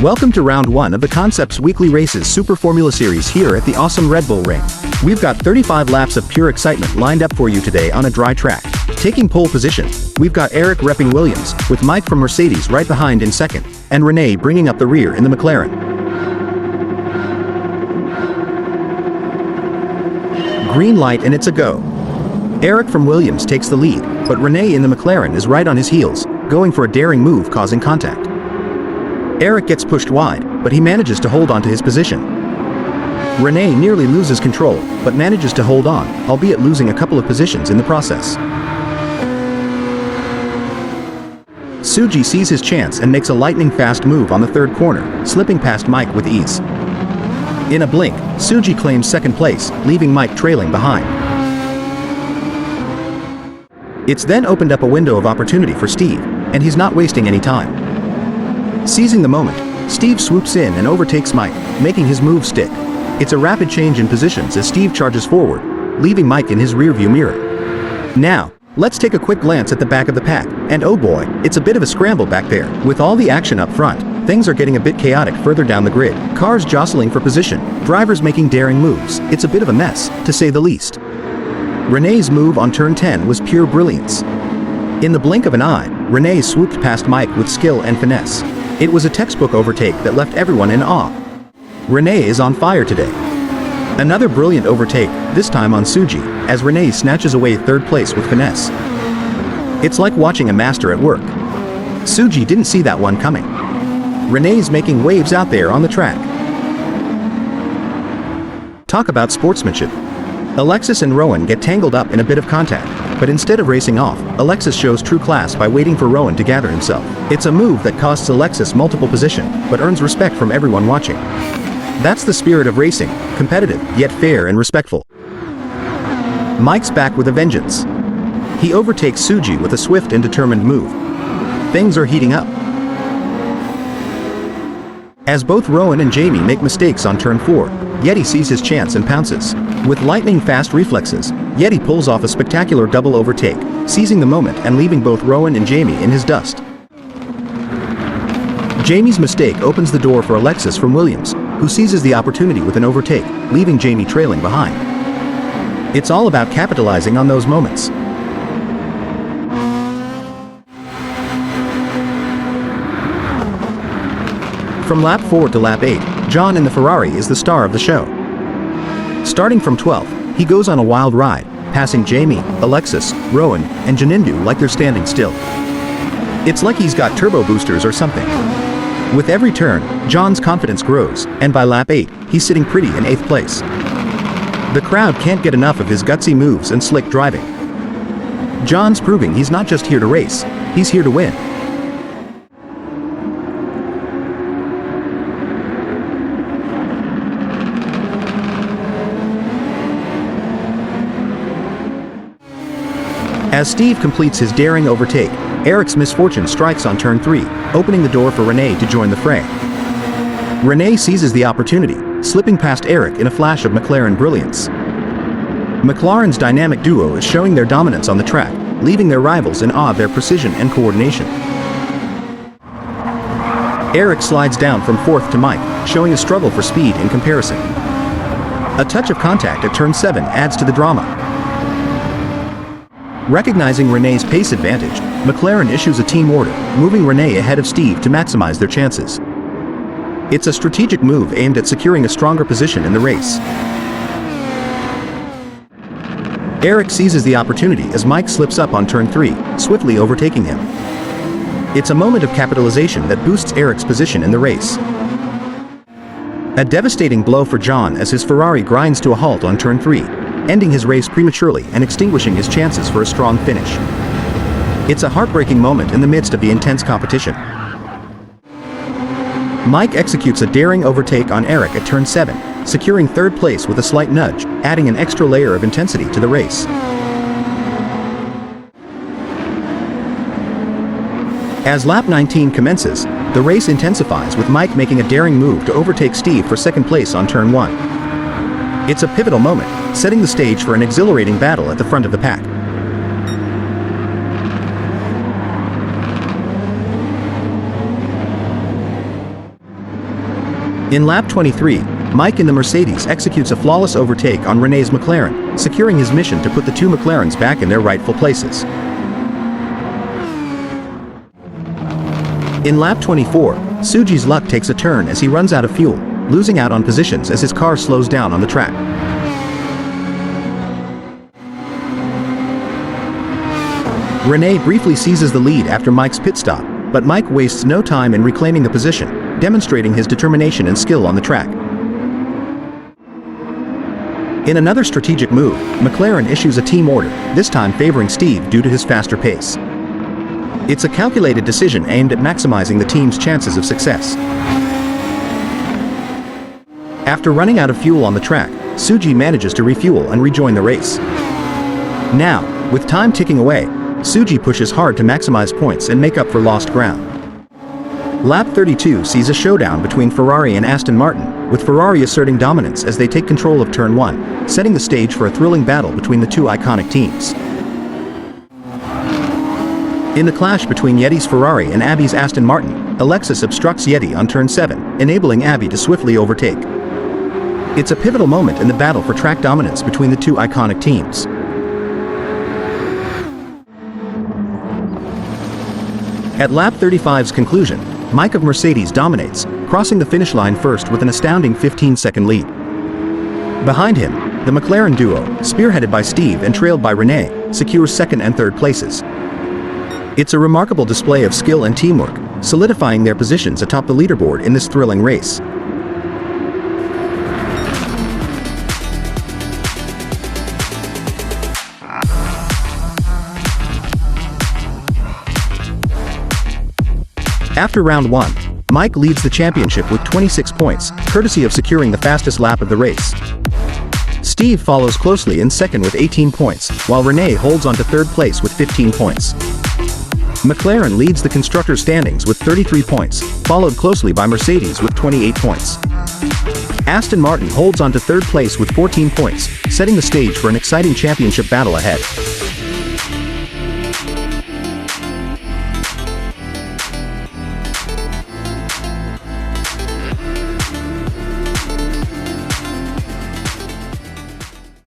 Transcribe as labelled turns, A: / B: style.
A: Welcome to round 1 of the Concepts Weekly Races Super Formula Series here at the awesome Red Bull Ring. We've got 35 laps of pure excitement lined up for you today on a dry track. Taking pole position, we've got Eric repping Williams, with Mike from Mercedes right behind in second, and Renee bringing up the rear in the McLaren. Green light and it's a go. Eric from Williams takes the lead, but Renee in the McLaren is right on his heels, going for a daring move causing contact. Eric gets pushed wide, but he manages to hold on to his position. Renee nearly loses control, but manages to hold on, albeit losing a couple of positions in the process. Suji sees his chance and makes a lightning-fast move on the third corner, slipping past Mike with ease. In a blink, Suji claims second place, leaving Mike trailing behind. It's then opened up a window of opportunity for Steve, and he's not wasting any time. Seizing the moment, Steve swoops in and overtakes Mike, making his move stick. It's a rapid change in positions as Steve charges forward, leaving Mike in his rearview mirror. Now, let's take a quick glance at the back of the pack, and oh boy, it's a bit of a scramble back there. With all the action up front, things are getting a bit chaotic further down the grid. Cars jostling for position, drivers making daring moves. It's a bit of a mess, to say the least. Renee's move on turn 10 was pure brilliance. In the blink of an eye, Renee swooped past Mike with skill and finesse. It was a textbook overtake that left everyone in awe. Renee is on fire today. Another brilliant overtake, this time on Suji, as Renee snatches away third place with finesse. It's like watching a master at work. Suji didn't see that one coming. Renee's making waves out there on the track. Talk about sportsmanship. Alexis and Rowan get tangled up in a bit of contact, but instead of racing off, Alexis shows true class by waiting for Rowan to gather himself. It's a move that costs Alexis multiple position, but earns respect from everyone watching. That's the spirit of racing, competitive, yet fair and respectful. Mike's back with a vengeance. He overtakes Suji with a swift and determined move. Things are heating up. As both Rowan and Jamie make mistakes on turn 4, Yeti sees his chance and pounces. With lightning-fast reflexes, Yeti pulls off a spectacular double overtake, seizing the moment and leaving both Rowan and Jamie in his dust. Jamie's mistake opens the door for Alexis from Williams, who seizes the opportunity with an overtake, leaving Jamie trailing behind. It's all about capitalizing on those moments. From lap 4 to lap 8, John in the Ferrari is the star of the show. Starting from 12th, he goes on a wild ride, passing Jamie, Alexis, Rowan, and Janindu like they're standing still. It's like he's got turbo boosters or something. With every turn, John's confidence grows, and by lap 8, he's sitting pretty in 8th place. The crowd can't get enough of his gutsy moves and slick driving. John's proving he's not just here to race, he's here to win. As Steve completes his daring overtake, Eric's misfortune strikes on turn 3, opening the door for Renee to join the fray. Renee seizes the opportunity, slipping past Eric in a flash of McLaren brilliance. McLaren's dynamic duo is showing their dominance on the track, leaving their rivals in awe of their precision and coordination. Eric slides down from 4th to Mike, showing a struggle for speed in comparison. A touch of contact at turn 7 adds to the drama. Recognizing Renee's pace advantage, McLaren issues a team order, moving Renee ahead of Steve to maximize their chances. It's a strategic move aimed at securing a stronger position in the race. Eric seizes the opportunity as Mike slips up on turn 3, swiftly overtaking him. It's a moment of capitalization that boosts Eric's position in the race. A devastating blow for John as his Ferrari grinds to a halt on turn 3, ending his race prematurely and extinguishing his chances for a strong finish. It's a heartbreaking moment in the midst of the intense competition. Mike executes a daring overtake on Eric at turn 7, securing 3rd place with a slight nudge, adding an extra layer of intensity to the race. As lap 19 commences, the race intensifies with Mike making a daring move to overtake Steve for 2nd place on turn 1. It's a pivotal moment, setting the stage for an exhilarating battle at the front of the pack. In lap 23, Mike in the Mercedes executes a flawless overtake on René's McLaren, securing his mission to put the two McLarens back in their rightful places. In lap 24, Tsuji's luck takes a turn as he runs out of fuel, losing out on positions as his car slows down on the track. René briefly seizes the lead after Mike's pit stop, but Mike wastes no time in reclaiming the position, demonstrating his determination and skill on the track. In another strategic move, McLaren issues a team order, this time favoring Steve due to his faster pace. It's a calculated decision aimed at maximizing the team's chances of success. After running out of fuel on the track, Tsuji manages to refuel and rejoin the race. Now, with time ticking away, Tsuji pushes hard to maximize points and make up for lost ground. Lap 32 sees a showdown between Ferrari and Aston Martin, with Ferrari asserting dominance as they take control of turn 1, setting the stage for a thrilling battle between the two iconic teams. In the clash between Yeti's Ferrari and Abby's Aston Martin, Alexis obstructs Yeti on turn 7, enabling Abby to swiftly overtake. It's a pivotal moment in the battle for track dominance between the two iconic teams. At lap 35's conclusion, Mike of Mercedes dominates, crossing the finish line first with an astounding 15-second lead. Behind him, the McLaren duo, spearheaded by Steve and trailed by René, secures second and third places. It's a remarkable display of skill and teamwork, solidifying their positions atop the leaderboard in this thrilling race. After round 1, Mike leads the championship with 26 points, courtesy of securing the fastest lap of the race. Steve follows closely in second with 18 points, while René holds on to third place with 15 points. McLaren leads the constructors' standings with 33 points, followed closely by Mercedes with 28 points. Aston Martin holds on to third place with 14 points, setting the stage for an exciting championship battle ahead.